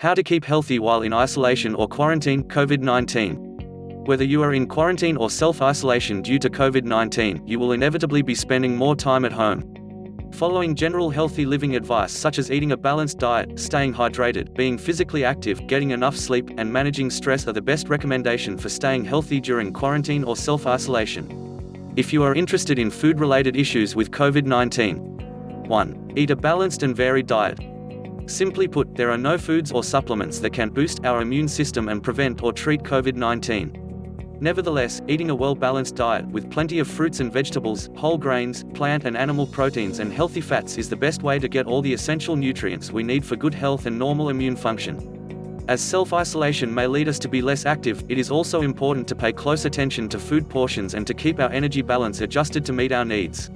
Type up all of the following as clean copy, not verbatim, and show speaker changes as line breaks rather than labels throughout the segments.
How to keep healthy while in isolation or quarantine, COVID-19. Whether you are in quarantine or self-isolation due to COVID-19, you will inevitably be spending more time at home. Following general healthy living advice such as eating a balanced diet, staying hydrated, being physically active, getting enough sleep, and managing stress are the best recommendation for staying healthy during quarantine or self-isolation. If you are interested in food-related issues with COVID-19. 1. Eat a balanced and varied diet. Simply put, there are no foods or supplements that can boost our immune system and prevent or treat COVID-19. Nevertheless, eating a well-balanced diet with plenty of fruits and vegetables, whole grains, plant and animal proteins and healthy fats is the best way to get all the essential nutrients we need for good health and normal immune function. As self-isolation may lead us to be less active, it is also important to pay close attention to food portions and to keep our energy balance adjusted to meet our needs.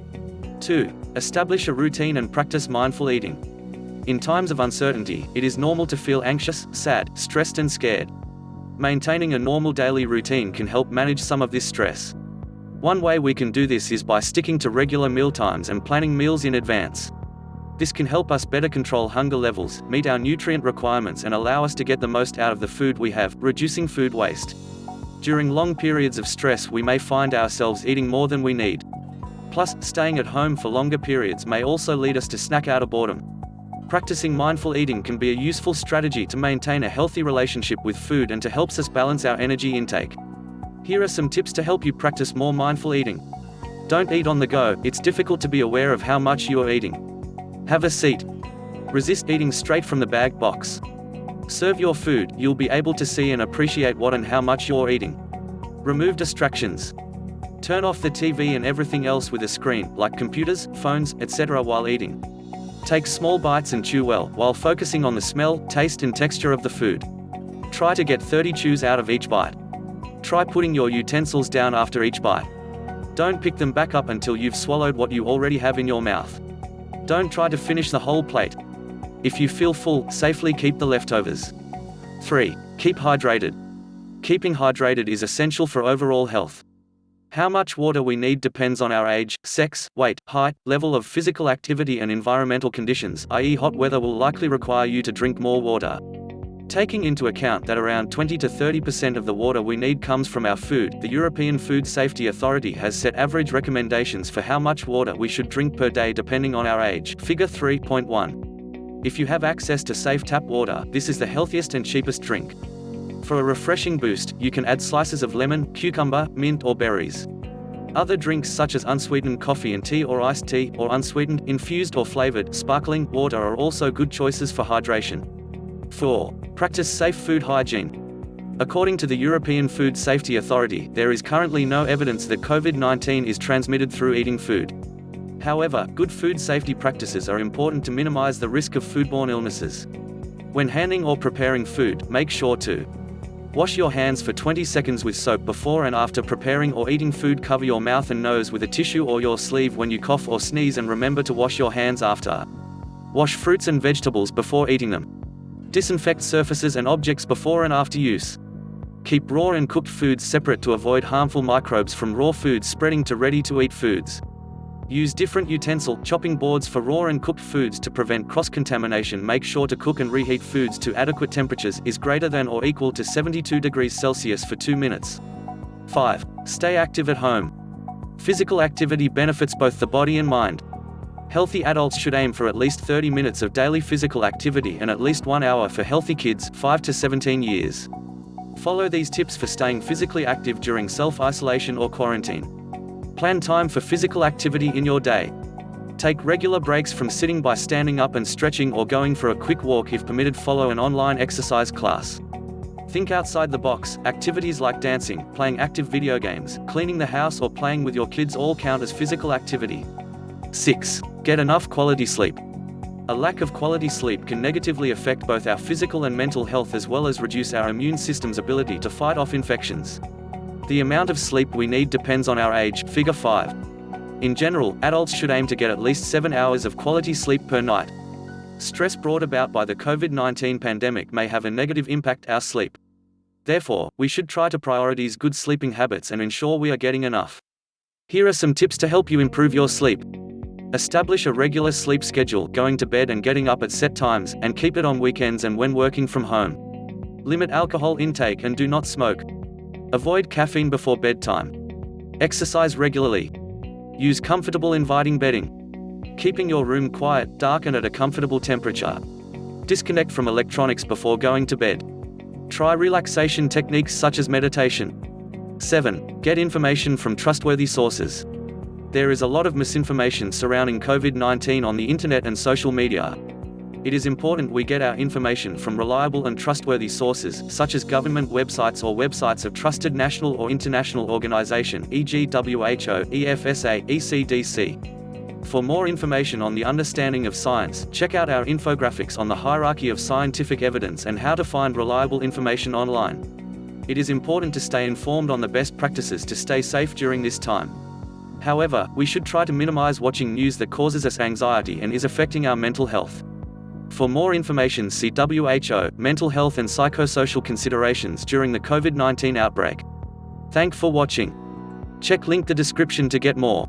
2. Establish a routine and practice mindful eating. In times of uncertainty, it is normal to feel anxious, sad, stressed and scared. Maintaining a normal daily routine can help manage some of this stress. One way we can do this is by sticking to regular meal times and planning meals in advance. This can help us better control hunger levels, meet our nutrient requirements and allow us to get the most out of the food we have, reducing food waste. During long periods of stress we may find ourselves eating more than we need. Plus, staying at home for longer periods may also lead us to snack out of boredom. Practicing mindful eating can be a useful strategy to maintain a healthy relationship with food and to help us balance our energy intake. Here are some tips to help you practice more mindful eating. Don't eat on the go, it's difficult to be aware of how much you are eating. Have a seat. Resist eating straight from the bag box. Serve your food, you'll be able to see and appreciate what and how much you're eating. Remove distractions. Turn off the TV and everything else with a screen, like computers, phones, etc. while eating. Take small bites and chew well, while focusing on the smell, taste and texture of the food. Try to get 30 chews out of each bite. Try putting your utensils down after each bite. Don't pick them back up until you've swallowed what you already have in your mouth. Don't try to finish the whole plate. If you feel full, safely keep the leftovers. 3. Keep hydrated. Keeping hydrated is essential for overall health. How much water we need depends on our age, sex, weight, height, level of physical activity and environmental conditions, i.e. hot weather will likely require you to drink more water. Taking into account that around 20 to 30% of the water we need comes from our food, the European Food Safety Authority has set average recommendations for how much water we should drink per day depending on our age. Figure 3.1. If you have access to safe tap water, this is the healthiest and cheapest drink. For a refreshing boost, you can add slices of lemon, cucumber, mint or berries. Other drinks such as unsweetened coffee and tea or iced tea, or unsweetened, infused or flavored, sparkling water are also good choices for hydration. 4. Practice safe food hygiene. According to the European Food Safety Authority, there is currently no evidence that COVID-19 is transmitted through eating food. However, good food safety practices are important to minimize the risk of foodborne illnesses. When handling or preparing food, make sure to wash your hands for 20 seconds with soap before and after preparing or eating food. Cover your mouth and nose with a tissue or your sleeve when you cough or sneeze and remember to wash your hands after. Wash fruits and vegetables before eating them. Disinfect surfaces and objects before and after use. Keep raw and cooked foods separate to avoid harmful microbes from raw foods spreading to ready-to-eat foods. Use different utensil chopping boards for raw and cooked foods to prevent cross-contamination. Make sure to cook and reheat foods to adequate temperatures is greater than or equal to 72 degrees Celsius for 2 minutes. 5. Stay active at home. Physical activity benefits both the body and mind. Healthy adults should aim for at least 30 minutes of daily physical activity and at least 1 hour for healthy kids, 5 to 17 years. Follow these tips for staying physically active during self-isolation or quarantine. Plan time for physical activity in your day. Take regular breaks from sitting by standing up and stretching or going for a quick walk if permitted. Follow an online exercise class. Think outside the box. Activities like dancing, playing active video games, cleaning the house or playing with your kids all count as physical activity. 6. Get enough quality sleep. A lack of quality sleep can negatively affect both our physical and mental health as well as reduce our immune system's ability to fight off infections. The amount of sleep we need depends on our age. Figure 5. In general, adults should aim to get at least 7 hours of quality sleep per night. Stress brought about by the COVID-19 pandemic may have a negative impact on our sleep. Therefore, we should try to prioritize good sleeping habits and ensure we are getting enough. Here are some tips to help you improve your sleep. Establish a regular sleep schedule, going to bed and getting up at set times, and keep it on weekends and when working from home. Limit alcohol intake and do not smoke. Avoid caffeine before bedtime. Exercise regularly. Use comfortable inviting bedding. Keeping your room quiet, dark and at a comfortable temperature. Disconnect from electronics before going to bed. Try relaxation techniques such as meditation. 7. Get information from trustworthy sources. There is a lot of misinformation surrounding COVID-19 on the internet and social media. It is important we get our information from reliable and trustworthy sources, such as government websites or websites of trusted national or international organization, e.g. WHO, EFSA, ECDC. For more information on the understanding of science, check out our infographics on the hierarchy of scientific evidence and how to find reliable information online. It is important to stay informed on the best practices to stay safe during this time. However, we should try to minimize watching news that causes us anxiety and is affecting our mental health. For more information, see WHO, mental health and psychosocial considerations during the COVID-19 outbreak. Thanks for watching. Check link the description to get more.